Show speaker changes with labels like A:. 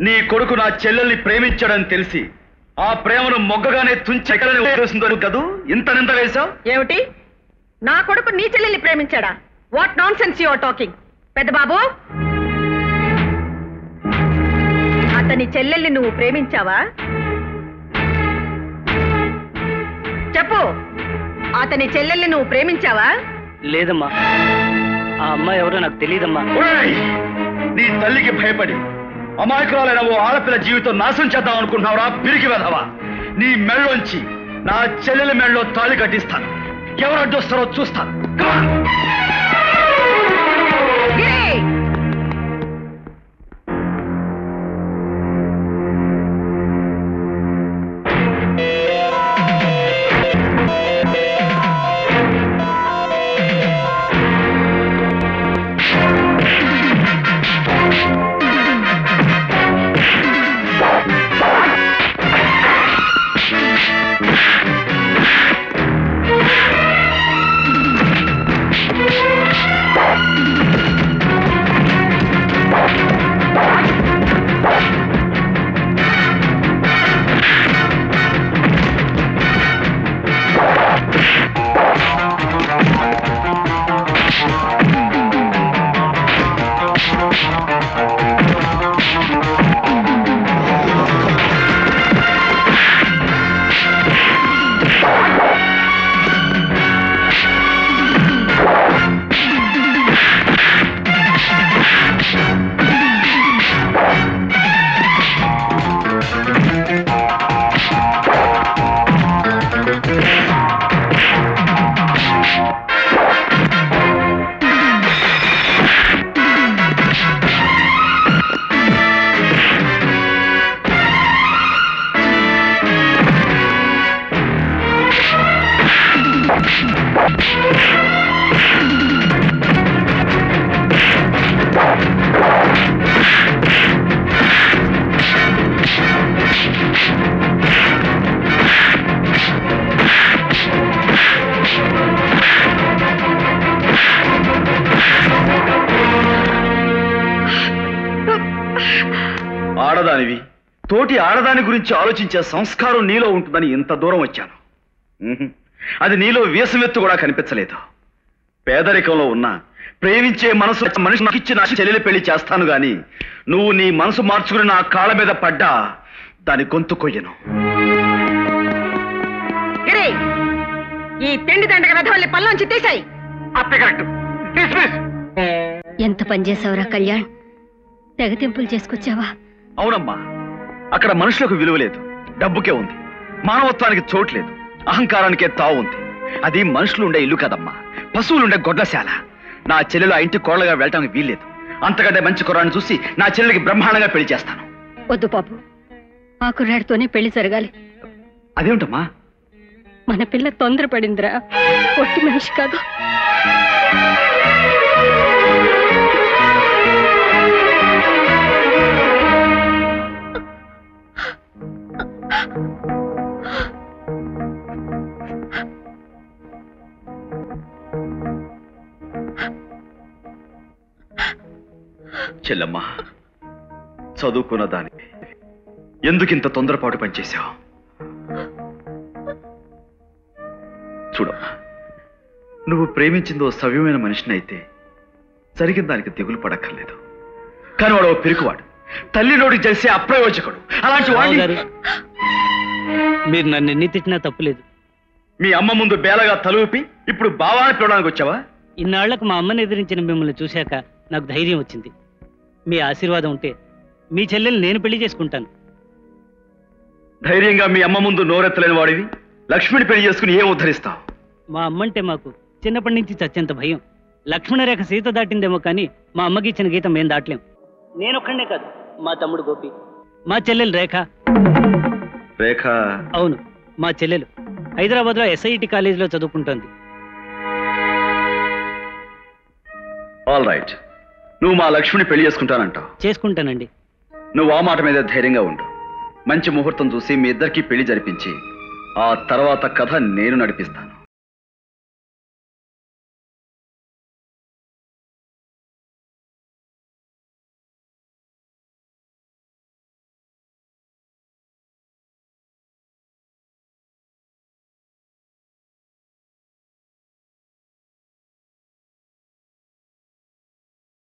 A: నీ కొడుకు నా చెల్లెల్ని ప్రేమించాడని తెలిసి ఆ ప్రేమను మొగ్గగానే తుంచెక్కలని కదూ ఇంత నింద వేశావు.
B: ఏమిటి, నా కొడుకు నీ చెల్లెల్ని ప్రేమించాడా? What nonsense you are talking. పెద్ద బాబు, అతని చెల్లెల్ని నువ్వు ప్రేమించావా? చెప్పు, అతని చెల్లెల్ని నువ్వు ప్రేమించావా?
C: లేదమ్మా, ఆ అమ్మాయి ఎవరో నాకు తెలియదమ్మా.
A: నీ తల్లికి భయపడి అమాయకురాలైన ఓ ఆడపిల్ల జీవితం నాశనం చేద్దాం అనుకుంటున్నావురా పిరికి వెధవా. నీ మెళ్ళలోంచి నా చెల్లెల మెళ్ళలో తాళి కట్టిస్తాను. ఎవరు అడ్డొస్తారో చూస్తాను. ఆడదానివి, తోటి ఆడదాని గురించి ఆలోచించే సంస్కారం నీలో ఉంటుందని ఇంత దూరం వచ్చాను. అది నీలో వీసమెత్తు కూడా కనిపించలేదు. పేదరికంలో ఉన్న ప్రేమించే మనిషి నాకిచ్చి నా చెల్లెలి పెళ్లి చేస్తాను గాని నువ్వు నీ మనసు మార్చుకుని నా కాళ్ళ మీద పడ్డా దాని గొంతు కొయ్యను.
B: ఈ తిండి దండగ వెధవల్ని పల్లోంచి తీసాయి.
D: ఎంత పనిచేసావురా కళ్యాణ్, తెగతింపులు చేసుకొచ్చావా?
A: అవునమ్మా, అక్కడ మనుషులకు విలువ లేదు, డబ్బుకే ఉంది. మానవత్వానికి చోట్లేదు, అహంకారానికే తావు ఉంది. అది మనుషులుండే ఇల్లు కదమ్మా, పశువులుండే గొడ్లశాల. నా చెల్లెలు ఆ ఇంటి కోళ్ళగా వెళ్ళటానికి వీల్లేదు. అంతకంటే మంచి కుర్రాన్ని చూసి నా చెల్లెలికి బ్రహ్మాండంగా పెళ్లి చేస్తాను.
D: వద్దు బాబు, ఆ కుర్రాడితోనే పెళ్లి జరగాలి.
A: అదేమిటమ్మా?
D: మన పిల్ల తొందరపడిందిరా, ఒట్టి మనిషి కాదు.
A: చెల్లమ్మా, చదువుకున్న దానివి ఎందుకింత తొందరపాటు పనిచేశావు? చూడమ్మా, నువ్వు ప్రేమించిందో సవ్యమైన మనిషిని అయితే జరిగిన దానికి దిగులు పడక్కర్లేదు. కానీ వాడు ఓ పిరికివాడు, తల్లి నోటికి చేసే అప్రయోజకుడు. అలాంటి వాడు.
C: మీరు నన్ను ఎన్ని తిట్టినా తప్పులేదు.
A: మీ అమ్మ ముందు బేలగా తలూపి ఇప్పుడు బావాని పిలవడానికి వచ్చావా?
C: ఇన్నాళ్లకు మా అమ్మని ఎదిరించిన మిమ్మల్ని చూశాక నాకు ధైర్యం వచ్చింది. మీ ఆశీర్వాదం ఉంటే మీ చెల్లెల్ని నేను పెళ్లి చేసుకుంటాను.
A: ధైర్యంగా మీ అమ్మ ముందు నోరెత్తలేని వాడివి లక్ష్మిని పెళ్లి చేసుకుని ఏం ఉద్ధరిస్తావు?
C: మా అమ్మంటే మాకు చిన్నప్పటి నుంచి చచ్చేంత భయం. లక్ష్మణరేఖ సీత దాటిందేమో కానీ మా అమ్మకి ఇచ్చిన గీతం మేం దాటలేం. నేనొక్కడే కాదు, మా తమ్ముడు గోపి, మా చెల్లెలు రేఖ.
A: రేఖ?
C: అవును, మా చెల్లెలు హైదరాబాద్ లో SIT కాలేజీలో చదువుకుంటోంది.
A: ఆల్ రైట్, నువ్వు మా లక్ష్మిని పెళ్లి చేసుకుంటానంటావు.
C: చేసుకుంటానండి.
A: నువ్వు ఆ మాట మీద ధైర్యంగా ఉండు. మంచి ముహూర్తం చూసి మీ ఇద్దరికి పెళ్లి జరిపించి ఆ తర్వాత కథ నేను నడిపిస్తాను.